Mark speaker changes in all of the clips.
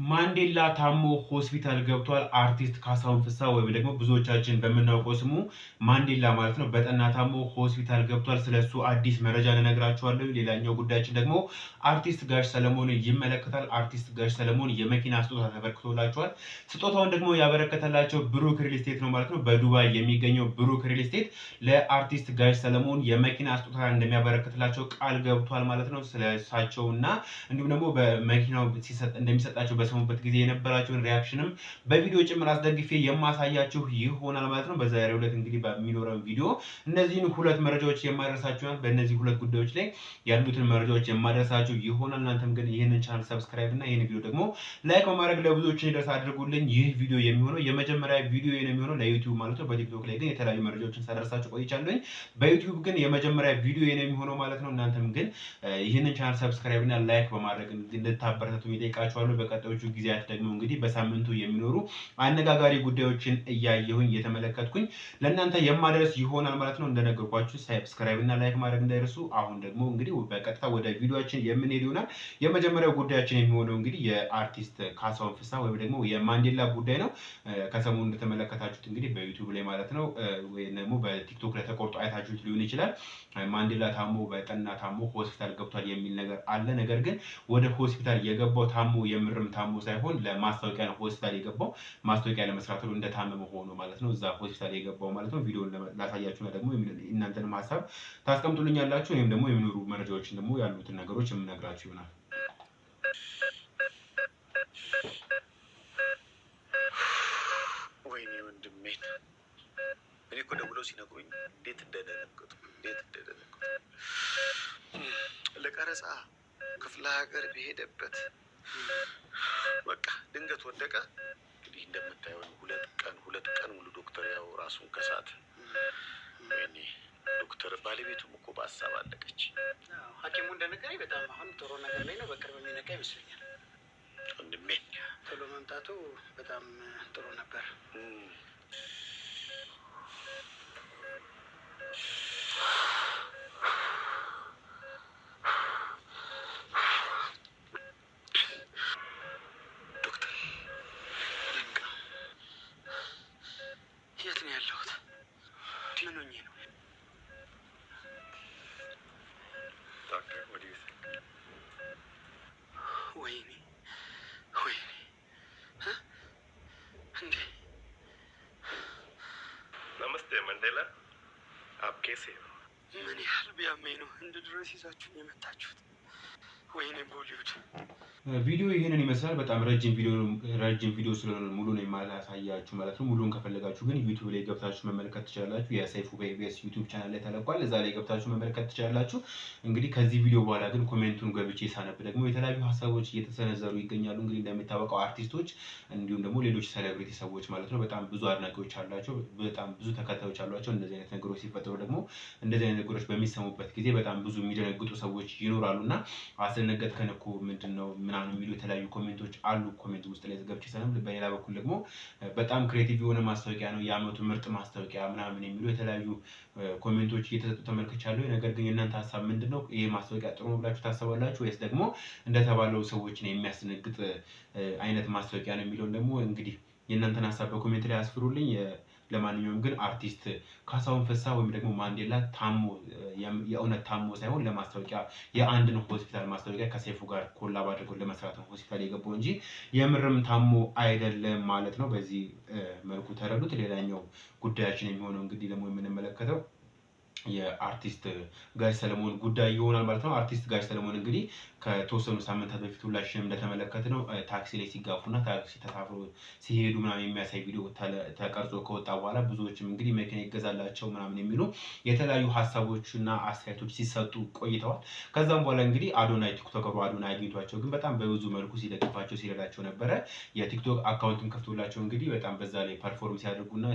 Speaker 1: ማንዴላ ታሞ ሆስፒታል ገብቷል። አርቲስት ካሳሁን ፍሳ ወይም ደግሞ ብዙዎቻችን በምናውቀው ስሙ ማንዴላ ማለት ነው በጠና ታሞ ሆስፒታል ገብቷል። ስለሱ አዲስ መረጃ ልነግራችኋለሁ። ሌላኛው ጉዳያችን ደግሞ አርቲስት ጋሽ ሰለሞን ይመለከታል። አርቲስት ጋሽ ሰለሞን የመኪና ስጦታ ተበርክቶላቸዋል። ስጦታውን ደግሞ ያበረከተላቸው ብሩክ ሪል ስቴት ነው ማለት ነው። በዱባይ የሚገኘው ብሩክ ሪል ስቴት ለአርቲስት ጋሽ ሰለሞን የመኪና ስጦታ እንደሚያበረክትላቸው ቃል ገብቷል ማለት ነው። ስለሳቸው እና እንዲሁም ደግሞ በመኪናው እንደሚሰጣቸው በሰሙበት ጊዜ የነበራቸውን ሪያክሽንም በቪዲዮ ጭምር አስደግፌ የማሳያችሁ ይሆናል ማለት ነው። በዛሬው ዕለት እንግዲህ በሚኖረው ቪዲዮ እነዚህን ሁለት መረጃዎች የማደርሳችሁ ይሆናል። በእነዚህ ሁለት ጉዳዮች ላይ ያሉትን መረጃዎች የማደርሳችሁ ይሆናል። እናንተም ግን ይህንን ቻናል ሰብስክራይብ እና ይህን ቪዲዮ ደግሞ ላይክ በማድረግ ለብዙዎች እንዲደርስ አድርጉልኝ። ይህ ቪዲዮ የሚሆነው የመጀመሪያ ቪዲዮ ነው የሚሆነው ለዩቲዩብ ማለት ነው። በቲክቶክ ላይ ግን የተለያዩ መረጃዎችን ሳደርሳችሁ ቆይቻለሁኝ። በዩቲዩብ ግን የመጀመሪያ ቪዲዮ ነው የሚሆነው ማለት ነው። እናንተም ግን ይህንን ቻናል ሰብስክራይብ እና ላይክ በማድረግ እንድታበረታቱ ይጠይቃችኋለሁ። በቀጣዮቹ ጊዜያት ደግሞ እንግዲህ በሳምንቱ የሚኖሩ አነጋጋሪ ጉዳዮችን እያየሁኝ እየተመለከትኩኝ ለእናንተ የማደርስ ይሆናል ማለት ነው። እንደነገርኳችሁ ሰብስክራይብ እና ላይክ ማድረግ እንዳይረሱ። አሁን ደግሞ እንግዲህ በቀጥታ ወደ ቪዲዮአችን የምንሄድ ይሆናል። የመጀመሪያው ጉዳያችን የሚሆነው እንግዲህ የአርቲስት ካሳሁን ፍሳ ወይም ደግሞ የማንዴላ ጉዳይ ነው። ከሰሞኑ እንደተመለከታችሁት እንግዲህ በዩቲዩብ ላይ ማለት ነው ወይም ደግሞ በቲክቶክ ላይ ተቆርጦ አይታችሁት ሊሆን ይችላል። ማንዴላ ታሞ በጠና ታሞ ሆስፒታል ገብቷል የሚል ነገር አለ። ነገር ግን ወደ ሆስፒታል የገባው ታሞ የምርም ታሞ ሳይሆን ለማስታወቂያ ነው ሆስፒታል የገባው። ማስታወቂያ ለመስራት ነው እንደታመመ ሆኖ ማለት ነው እዛ ሆስፒታል የገባው ማለት ነው። ቪዲዮን ላሳያችሁና ደግሞ እናንተንም ሀሳብ ታስቀምጡልኛላችሁ። ወይም ደግሞ የሚኖሩ መረጃዎችን ደግሞ ያሉትን ነገሮች የምነግራችሁ ይሆናል።
Speaker 2: ወይኔ ወንድሜ እኔ እኮ ደውለው ሲነግሩኝ እንዴት እንደደነገጥኩ ለቀረጻ ክፍለ ሀገር በሄደበት በቃ ድንገት ወደቀ። እንግዲህ እንደምታየው ሁለት ቀን ሙሉ ዶክተር ያው ራሱን ከሳት። ወይኔ ዶክተር ባለቤቱም እኮ በሀሳብ አለቀች።
Speaker 3: ሐኪሙ እንደነገረኝ በጣም አሁን ጥሩ ነገር ላይ ነው። በቅርብ የሚነቃ ይመስለኛል።
Speaker 2: ወንድሜ
Speaker 3: ቶሎ መምጣቱ በጣም ጥሩ ነበር። የት ነው ያለሁት? ምን ሆኜ ነው? ወይኔ ወይኔ እንዴ!
Speaker 2: ነመስቴ መንዴላ አብኬሴ
Speaker 3: ምን ያህል ቢያመኝ ነው እንደ ድረስ ይዛችሁኝ የመጣችሁት? ወይኔ ቦሊውድ
Speaker 1: ቪዲዮ ይሄንን ይመስላል። በጣም ረጅም ቪዲዮ ስለሆነ ሙሉ ነው የማላሳያችሁ ማለት ነው። ሙሉን ከፈለጋችሁ ግን ዩቲዩብ ላይ ገብታችሁ መመልከት ትችላላችሁ። የሰይፉ በኢቢኤስ ዩቲዩብ ቻናል ላይ ተለቋል። እዛ ላይ ገብታችሁ መመልከት ትችላላችሁ። እንግዲህ ከዚህ ቪዲዮ በኋላ ግን ኮሜንቱን ገብቼ ሳነብ ደግሞ የተለያዩ ሀሳቦች እየተሰነዘሩ ይገኛሉ። እንግዲህ እንደሚታወቀው አርቲስቶች እንዲሁም ደግሞ ሌሎች ሴሌብሪቲ ሰዎች ማለት ነው በጣም ብዙ አድናቂዎች አሏቸው፣ በጣም ብዙ ተከታዮች አሏቸው። እንደዚህ አይነት ነገሮች ሲፈጠሩ ደግሞ እንደዚህ አይነት ነገሮች በሚሰሙበት ጊዜ በጣም ብዙ የሚደነግጡ ሰዎች ይኖራሉና አስደነገጥከን እኮ ምንድነው ምናምን የሚሉ የተለያዩ ኮሜንቶች አሉ። ኮሜንት ውስጥ ላይ ገብቼ ሳነብ በሌላ በኩል ደግሞ በጣም ክሬቲቭ የሆነ ማስታወቂያ ነው የአመቱ ምርጥ ማስታወቂያ ምናምን የሚሉ የተለያዩ ኮሜንቶች እየተሰጡ ተመልክቻለሁ። ነገር ግን የእናንተ ሀሳብ ምንድነው? ይሄ ማስታወቂያ ጥሩ ነው ብላችሁ ታስባላችሁ ወይስ ደግሞ እንደተባለው ሰዎችን የሚያስደነግጥ አይነት ማስታወቂያ ነው የሚለውን ደግሞ እንግዲህ የእናንተን ሀሳብ በኮሜንት ላይ አስፍሩልኝ። ለማንኛውም ግን አርቲስት ካሳሁን ፍሳ ወይም ደግሞ ማንዴላ ታሞ የእውነት ታሞ ሳይሆን ለማስታወቂያ የአንድን ሆስፒታል ማስታወቂያ ከሰይፉ ጋር ኮላብ አድርገው ለመስራት ነው ሆስፒታል የገባው እንጂ የምርም ታሞ አይደለም ማለት ነው። በዚህ መልኩ ተረዱት። ሌላኛው ጉዳያችን የሚሆነው እንግዲህ ደግሞ የምንመለከተው የአርቲስት ጋሽ ሰለሞን ጉዳይ ይሆናል ማለት ነው። አርቲስት ጋሽ ሰለሞን እንግዲህ ከተወሰኑ ሳምንታት በፊት ሁላችንም እንደተመለከትነው ታክሲ ላይ ሲጋፉና ታክሲ ተሳፍሮ ሲሄዱ ምናምን የሚያሳይ ቪዲዮ ተቀርጾ ከወጣ በኋላ ብዙዎችም እንግዲህ መኪና ይገዛላቸው ምናምን የሚሉ የተለያዩ ሀሳቦችና አስተያየቶች ሲሰጡ ቆይተዋል። ከዛም በኋላ እንግዲህ አዶናይ ቲክቶከሩ አዶናይ አግኝቷቸው ግን በጣም በብዙ መልኩ ሲደግፋቸው ሲረዳቸው ነበረ። የቲክቶክ አካውንትም ከፍቶላቸው እንግዲህ በጣም በዛ ላይ ፐርፎርም ሲያደርጉና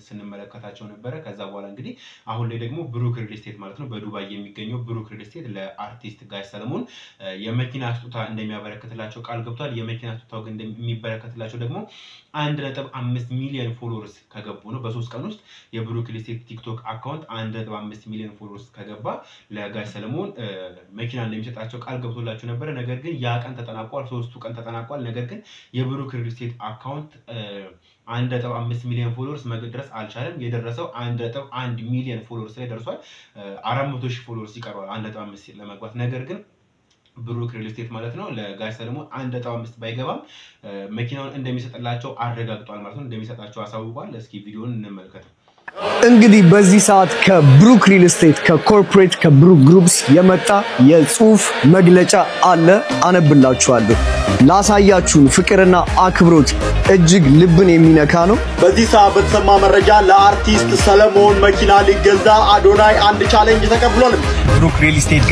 Speaker 1: ስንመለከታቸው ነበረ። ከዛ በኋላ እንግዲህ አሁን ላይ ደግሞ ብሩክ ሪል ስቴት ማለት ነው በዱባይ የሚገኘው ብሩክ ሪል ስቴት ለአርቲስት ጋሽ ሰለሞን የመኪና ስጦታ እንደሚያበረክትላቸው ቃል ገብቷል። የመኪና ስጦታው ግን የሚበረከትላቸው ደግሞ 1.5 ሚሊዮን ፎሎወርስ ከገቡ ነው። በ3 ቀን ውስጥ የብሩክ ሪል ስቴት ቲክቶክ አካውንት 1.5 ሚሊዮን ፎሎወርስ ከገባ ለጋሽ ሰለሞን መኪና እንደሚሰጣቸው ቃል ገብቶላቸው ነበረ። ነገር ግን ያ ቀን ተጠናቋል፣ 3ቱ ቀን ተጠናቋል። ነገር ግን የብሩክ ሪል ስቴት አካውንት 1.5 ሚሊዮን ፎሎወርስ መድረስ አልቻለም። የደረሰው 1.1 ሚሊዮን ፎሎወርስ ላይ ደርሷል። 400,000 ፎሎወርስ ይቀረዋል 1.5 ለመግባት። ነገር ግን ብሩክ ሪል ስቴት ማለት ነው ለጋሽ ሰለሞን 1.5 ባይገባም መኪናውን እንደሚሰጥላቸው አረጋግጧል ማለት ነው። እንደሚሰጣቸው አሳውቋል። እስኪ ቪዲዮውን እንመልከተው።
Speaker 4: እንግዲህ በዚህ ሰዓት ከብሩክ ሪል ስቴት ከኮርፖሬት ከብሩክ ግሩፕስ የመጣ የጽሁፍ መግለጫ አለ፣ አነብላችኋለሁ። ላሳያችሁን ፍቅርና አክብሮት እጅግ ልብን የሚነካ ነው።
Speaker 5: በዚህ ሰዓት በተሰማ መረጃ ለአርቲስት ሰለሞን መኪና ሊገዛ አዶናይ አንድ ቻሌንጅ ተቀብሏል።
Speaker 4: ብሩክ ሪል ስቴት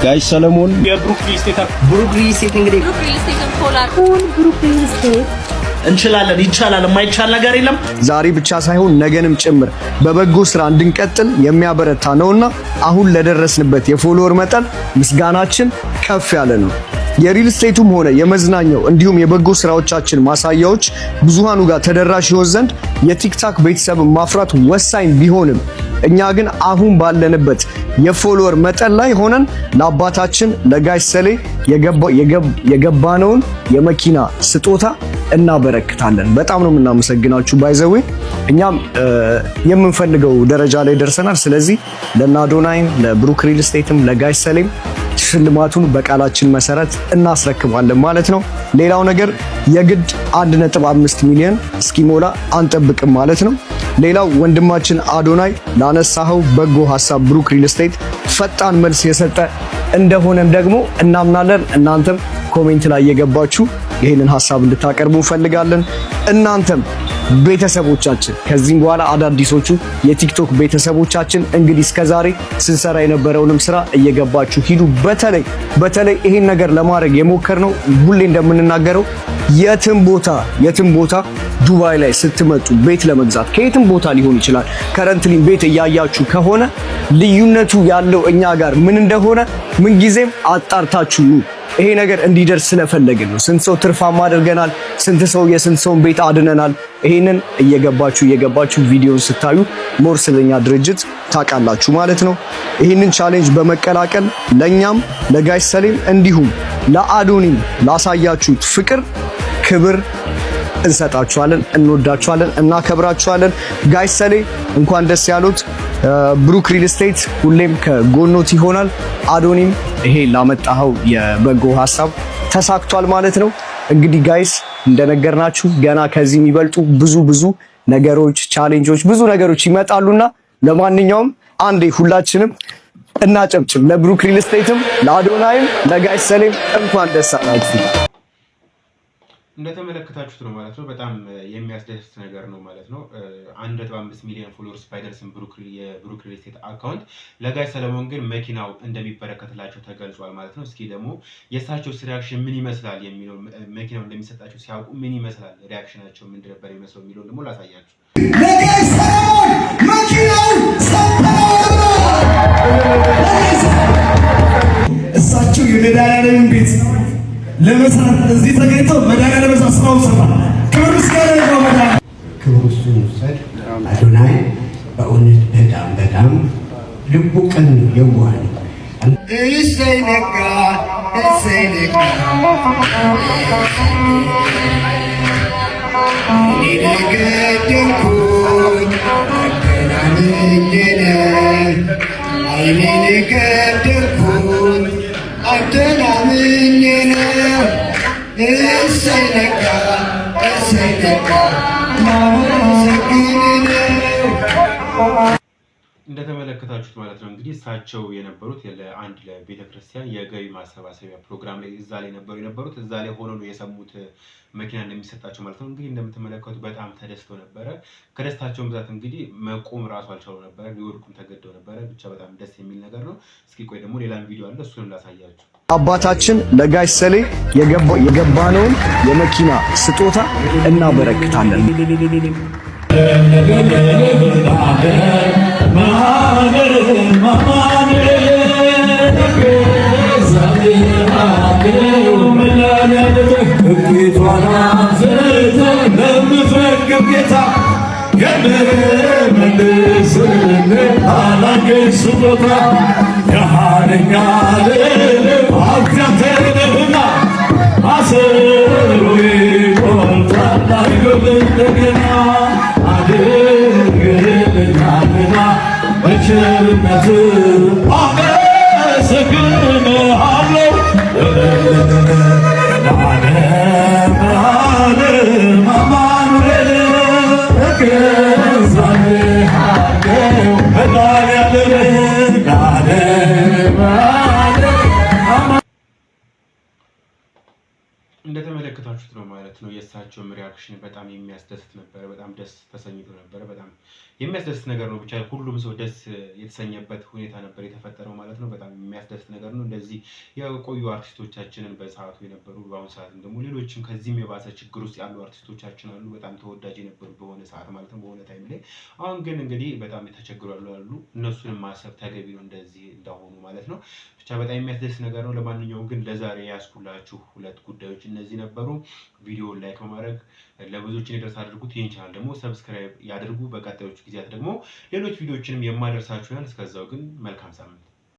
Speaker 5: ጋሽ ሰለሞን
Speaker 4: የብሩክ ሪል ስቴት እንግዲህ ብሩክ ሪል ስቴት
Speaker 5: እንችላለን፣ ይቻላል፣ የማይቻል ነገር የለም።
Speaker 4: ዛሬ ብቻ ሳይሆን ነገንም ጭምር በበጎ ስራ እንድንቀጥል የሚያበረታ ነውና አሁን ለደረስንበት የፎሎወር መጠን ምስጋናችን ከፍ ያለ ነው። የሪል ስቴቱም ሆነ የመዝናኛው እንዲሁም የበጎ ስራዎቻችን ማሳያዎች ብዙሃኑ ጋር ተደራሽ ይሆን ዘንድ የቲክታክ ቤተሰብን ማፍራት ወሳኝ ቢሆንም እኛ ግን አሁን ባለንበት የፎሎወር መጠን ላይ ሆነን ለአባታችን ለጋሽ ሰሌ የገባነውን የመኪና ስጦታ እናበረክታለን። በጣም ነው የምናመሰግናችሁ። ባይዘዌ እኛም የምንፈልገው ደረጃ ላይ ደርሰናል። ስለዚህ ለአዶናይም ለብሩክ ሪል ስቴትም ለጋሽ ሰሌም ሽልማቱን በቃላችን መሰረት እናስረክባለን ማለት ነው። ሌላው ነገር የግድ 1.5 ሚሊዮን እስኪሞላ አንጠብቅም ማለት ነው። ሌላው ወንድማችን አዶናይ ላነሳኸው በጎ ሐሳብ ብሩክ ሪል ስቴት ፈጣን መልስ የሰጠ እንደሆነም ደግሞ እናምናለን። እናንተም ኮሜንት ላይ የገባችሁ ይሄንን ሐሳብ እንድታቀርቡ እንፈልጋለን። እናንተም ቤተሰቦቻችን ከዚህም በኋላ አዳዲሶቹ የቲክቶክ ቤተሰቦቻችን እንግዲህ እስከዛሬ ስንሰራ የነበረውንም ስራ እየገባችሁ ሂዱ። በተለይ ይሄን ነገር ለማድረግ የሞከርነው ሁሌ እንደምንናገረው የትም ቦታ ዱባይ ላይ ስትመጡ ቤት ለመግዛት ከየትም ቦታ ሊሆን ይችላል ከረንትሊ ቤት እያያችሁ ከሆነ ልዩነቱ ያለው እኛ ጋር ምን እንደሆነ ምንጊዜም አጣርታችሁ ይሄ ነገር እንዲደርስ ስለፈለግን ነው። ስንት ሰው ትርፋማ አድርገናል፣ ስንት ሰውን ቤት አድነናል። ይሄንን እየገባችሁ ቪዲዮን ስታዩ ሞር ስለኛ ድርጅት ታውቃላችሁ ማለት ነው። ይሄንን ቻሌንጅ በመቀላቀል ለኛም ለጋሽ ሰሌም እንዲሁም ለአዶኒም ላሳያችሁት ፍቅር ክብር እንሰጣችኋለን። እንወዳችኋለን፣ እናከብራችኋለን። ጋሽ ሰሌ እንኳን ደስ ያሉት። ብሩክ ሪል ስቴት ሁሌም ከጎኖት ይሆናል። አዶኒም ይሄ ላመጣኸው የበጎ ሐሳብ ተሳክቷል ማለት ነው። እንግዲህ ጋይስ እንደነገርናችሁ ገና ከዚህ የሚበልጡ ብዙ ነገሮች ቻሌንጆች ብዙ ነገሮች ይመጣሉና ለማንኛውም አንዴ ሁላችንም እናጨብጭብ። ለብሩክ ሪል ስቴትም ለአዶናይም ለጋሽ ሰሌም እንኳን ደስ አላችሁ።
Speaker 1: እንደተመለከታችሁት ነው ማለት ነው። በጣም የሚያስደስት ነገር ነው ማለት ነው። 1.5 ሚሊዮን ፎሎወርስ ባይደርስም የብሩክ ሪል ስቴት አካውንት ለጋሽ ሰለሞን ግን መኪናው እንደሚበረከትላቸው ተገልጿል ማለት ነው። እስኪ ደግሞ የእሳቸው ሪያክሽን ምን ይመስላል የሚለው መኪናው እንደሚሰጣቸው ሲያውቁ ምን ይመስላል ሪያክሽናቸው ምን ነበር የሚመስለው የሚለው ደግሞ ላሳያችሁ።
Speaker 6: ለጋሽ ሰለሞን መኪናው እሳቸው የመድኃኒዓለምን ቤት ለመስራት እዚህ ተገኝተው መድኃኒዓለም ስራውን ሰራ። ክብር ምስጋና ይግባው። መድኃኒዓለም
Speaker 7: ክብር እሱን ይውሰድ። አዶናይ በእውነት በጣም ልቡ ቅን የዋህ ነው።
Speaker 6: እሰይ ነጋ እኔ ገደልኩኝ አገናኝነ አይኔን ገደልኩኝ አገናኝነ እሰይ ነጋ
Speaker 1: እንደተመለከታችሁት ማለት ነው እንግዲህ እሳቸው የነበሩት ለአንድ ለቤተክርስቲያን የገቢ ማሰባሰቢያ ፕሮግራም ላይ እዛ ላይ የነበሩት እዛ ላይ ሆነው ነው የሰሙት መኪና እንደሚሰጣቸው ማለት ነው። እንግዲህ እንደምትመለከቱት በጣም ተደስተው ነበረ። ከደስታቸው ብዛት እንግዲህ መቆም ራሱ አልቻሉ ነበረ፣ ሊወድቁም ተገደው ነበረ። ብቻ በጣም ደስ የሚል ነገር ነው። እስኪ ቆይ ደግሞ ሌላም ቪዲዮ አለ፣ እሱንም ላሳያችሁ።
Speaker 4: አባታችን ለጋሽ ሰሌ የገባነውን የመኪና ስጦታ እናበረክታለን።
Speaker 1: እንደተመለከታችሁት ነው ማለት ነው። የእሳቸውም ሪያክሽን በጣም የሚያስደስት ነበረ። በጣም ደስ ተሰኝቶ ነበረ። በጣም የሚያስደስት ነገር ነው። ብቻ ሁሉም ሰው ደስ የተሰኘበት ሁኔታ ነበር የተፈጠረው ማለት ነው። በጣም የሚያስደስት ነገር ነው። እንደዚህ የቆዩ አርቲስቶቻችንን በሰዓቱ የነበሩ በአሁኑ ሰዓትም ደግሞ ሌሎችም ከዚህም የባሰ ችግር ውስጥ ያሉ አርቲስቶቻችን አሉ። በጣም ተወዳጅ የነበሩ በሆነ ሰዓት ማለት ነው፣ በሆነ ታይም ላይ። አሁን ግን እንግዲህ በጣም የተቸገሩ አሉ። እነሱንም ማሰብ ተገቢ ነው፣ እንደዚህ እንዳሆኑ ማለት ነው። ብቻ በጣም የሚያስደስት ነገር ነው። ለማንኛውም ግን ለዛሬ ያስኩላችሁ ሁለት ጉዳዮች እነዚህ ነበሩ። ቪዲዮውን ላይክ በማድረግ ለብዙዎች እንዲደርስ አድርጉት። ይህን ቻናል ደግሞ ሰብስክራይብ ያድርጉ። በቀጣዮቹ ጊዜያት ደግሞ ሌሎች ቪዲዮዎችንም የማደርሳችሁ ይሆናል። እስከዛው ግን መልካም ሳምንት